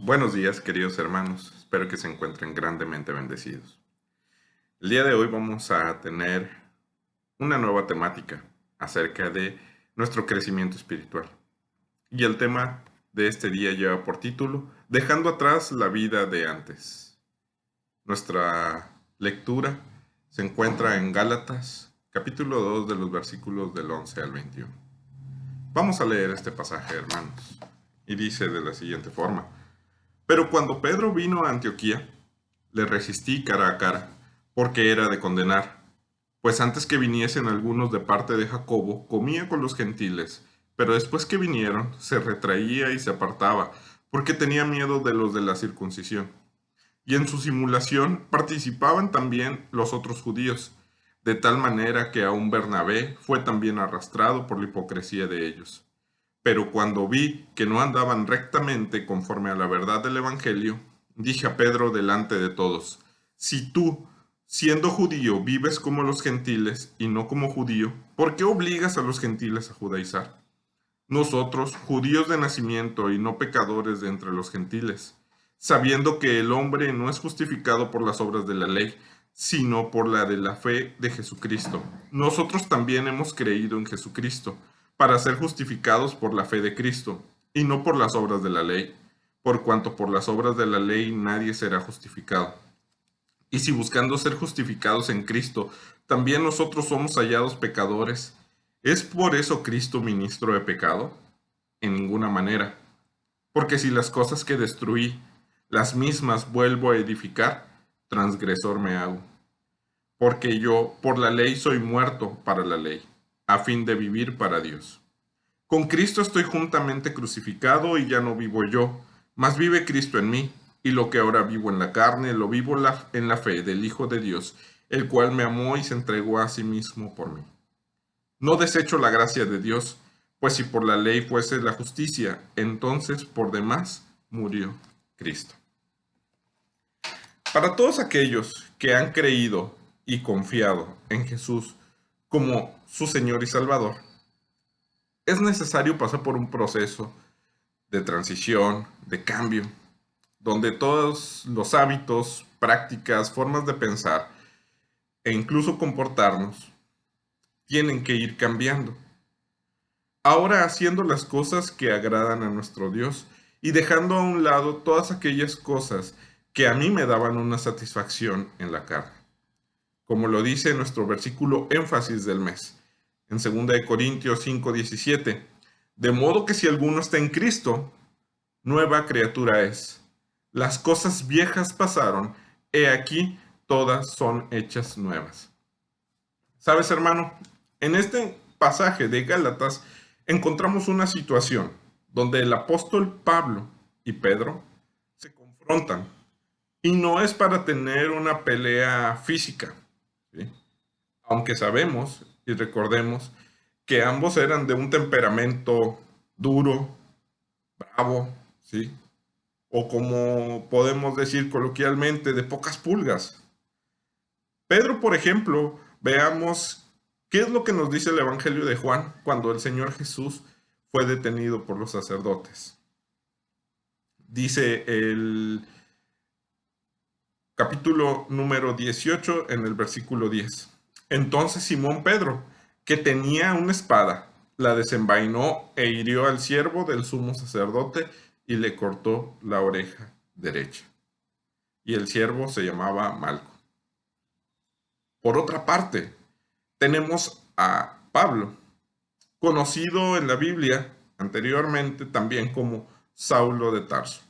Buenos días, queridos hermanos. Espero que se encuentren grandemente bendecidos. El día de hoy vamos a tener una nueva temática acerca de nuestro crecimiento espiritual. Y el tema de este día lleva por título Dejando atrás la vida de antes. Nuestra lectura se encuentra en Gálatas, capítulo 2 de los versículos del 11 al 21. Vamos a leer este pasaje, hermanos. Y dice de la siguiente forma. Pero cuando Pedro vino a Antioquía, le resistí cara a cara, porque era de condenar. Pues antes que viniesen algunos de parte de Jacobo, comía con los gentiles, pero después que vinieron, se retraía y se apartaba, porque tenía miedo de los de la circuncisión. Y en su simulación participaban también los otros judíos, de tal manera que aun Bernabé fue también arrastrado por la hipocresía de ellos. Pero cuando vi que no andaban rectamente conforme a la verdad del Evangelio, dije a Pedro delante de todos, si tú, siendo judío, vives como los gentiles y no como judío, ¿por qué obligas a los gentiles a judaizar? Nosotros, judíos de nacimiento y no pecadores de entre los gentiles, sabiendo que el hombre no es justificado por las obras de la ley, sino por la de la fe de Jesucristo. Nosotros también hemos creído en Jesucristo, para ser justificados por la fe de Cristo, y no por las obras de la ley, por cuanto por las obras de la ley nadie será justificado. Y si buscando ser justificados en Cristo, también nosotros somos hallados pecadores, ¿es por eso Cristo ministro de pecado? En ninguna manera. Porque si las cosas que destruí, las mismas vuelvo a edificar, transgresor me hago. Porque yo, por la ley, soy muerto para la ley, a fin de vivir para Dios. Con Cristo estoy juntamente crucificado y ya no vivo yo, mas vive Cristo en mí, y lo que ahora vivo en la carne, lo vivo en la fe del Hijo de Dios, el cual me amó y se entregó a sí mismo por mí. No desecho la gracia de Dios, pues si por la ley fuese la justicia, entonces por demás murió Cristo. Para todos aquellos que han creído y confiado en Jesús como su Señor y Salvador, es necesario pasar por un proceso de transición, de cambio, donde todos los hábitos, prácticas, formas de pensar e incluso comportarnos tienen que ir cambiando. Ahora haciendo las cosas que agradan a nuestro Dios y dejando a un lado todas aquellas cosas que a mí me daban una satisfacción en la carne. Como lo dice nuestro versículo énfasis del mes, en 2 Corintios 5:17, de modo que si alguno está en Cristo, nueva criatura es. Las cosas viejas pasaron, he aquí todas son hechas nuevas. ¿Sabes, hermano? En este pasaje de Gálatas encontramos una situación donde el apóstol Pablo y Pedro se confrontan y no es para tener una pelea física, ¿sí? Aunque sabemos y recordemos que ambos eran de un temperamento duro, bravo, ¿sí? O como podemos decir coloquialmente, de pocas pulgas. Pedro, por ejemplo, veamos qué es lo que nos dice el Evangelio de Juan cuando el Señor Jesús fue detenido por los sacerdotes. Dice el capítulo número 18 en el versículo 10. Entonces Simón Pedro, que tenía una espada, la desenvainó e hirió al siervo del sumo sacerdote y le cortó la oreja derecha. Y el siervo se llamaba Malco. Por otra parte, tenemos a Pablo, conocido en la Biblia anteriormente también como Saulo de Tarso.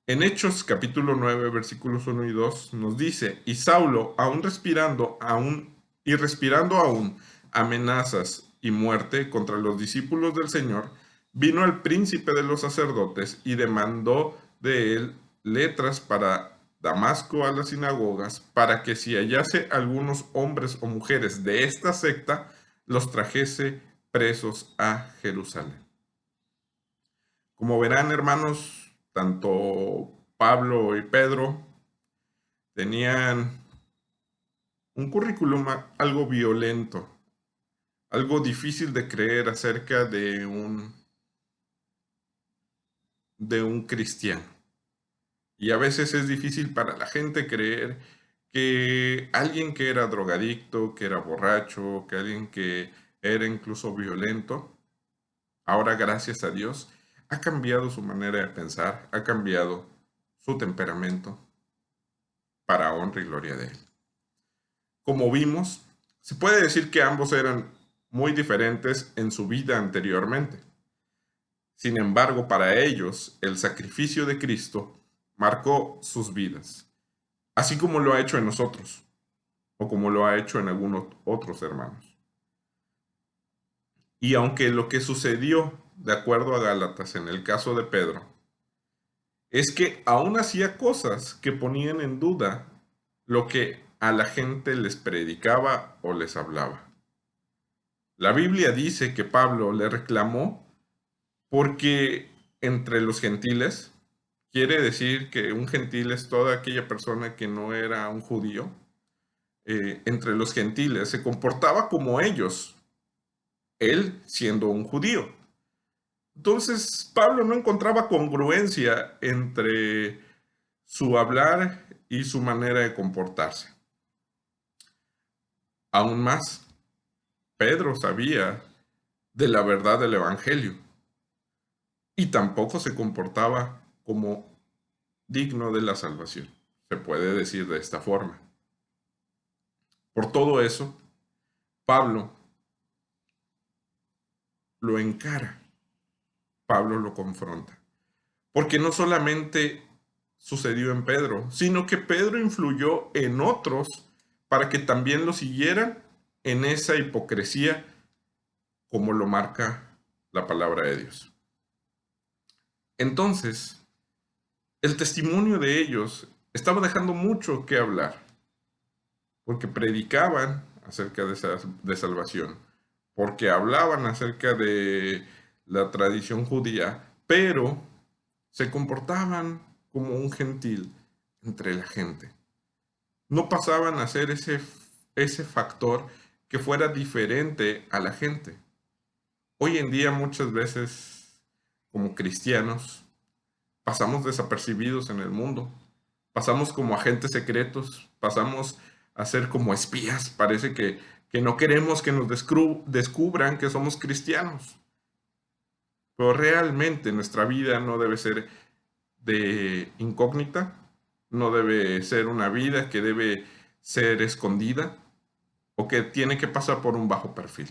En Hechos capítulo 9 versículos 1 y 2 nos dice, y Saulo, respirando aún amenazas y muerte contra los discípulos del Señor, vino al príncipe de los sacerdotes y demandó de él letras para Damasco a las sinagogas, para que si hallase algunos hombres o mujeres de esta secta, los trajese presos a Jerusalén. Como verán, hermanos, tanto Pablo y Pedro tenían un currículum algo violento, algo difícil de creer acerca de un de un cristiano. Y a veces es difícil para la gente creer que alguien que era drogadicto, que era borracho, que alguien que era incluso violento, ahora gracias a Dios ha cambiado su manera de pensar, ha cambiado su temperamento para honra y gloria de Él. Como vimos, se puede decir que ambos eran muy diferentes en su vida anteriormente. Sin embargo, para ellos, el sacrificio de Cristo marcó sus vidas, así como lo ha hecho en nosotros, o como lo ha hecho en algunos otros hermanos. Y aunque lo que sucedió, de acuerdo a Gálatas, en el caso de Pedro, es que aún hacía cosas que ponían en duda lo que a la gente les predicaba o les hablaba. La Biblia dice que Pablo le reclamó porque entre los gentiles, quiere decir que un gentil es toda aquella persona que no era un judío, entre los gentiles se comportaba como ellos, él siendo un judío. Entonces Pablo no encontraba congruencia entre su hablar y su manera de comportarse. Aún más, Pedro sabía de la verdad del Evangelio y tampoco se comportaba como digno de la salvación. Se puede decir de esta forma. Por todo eso, Pablo lo encara, Pablo lo confronta. Porque no solamente sucedió en Pedro, sino que Pedro influyó en otros para que también lo siguieran en esa hipocresía como lo marca la palabra de Dios. Entonces, el testimonio de ellos estaba dejando mucho que hablar, porque predicaban acerca de salvación, porque hablaban acerca de la tradición judía, pero se comportaban como un gentil entre la gente. No pasaban a ser ese factor que fuera diferente a la gente. Hoy en día muchas veces, como cristianos, pasamos desapercibidos en el mundo. Pasamos como agentes secretos, pasamos a ser como espías. Parece que no queremos que nos descubran que somos cristianos. Pero realmente nuestra vida no debe ser de incógnita, no debe ser una vida que debe ser escondida o que tiene que pasar por un bajo perfil.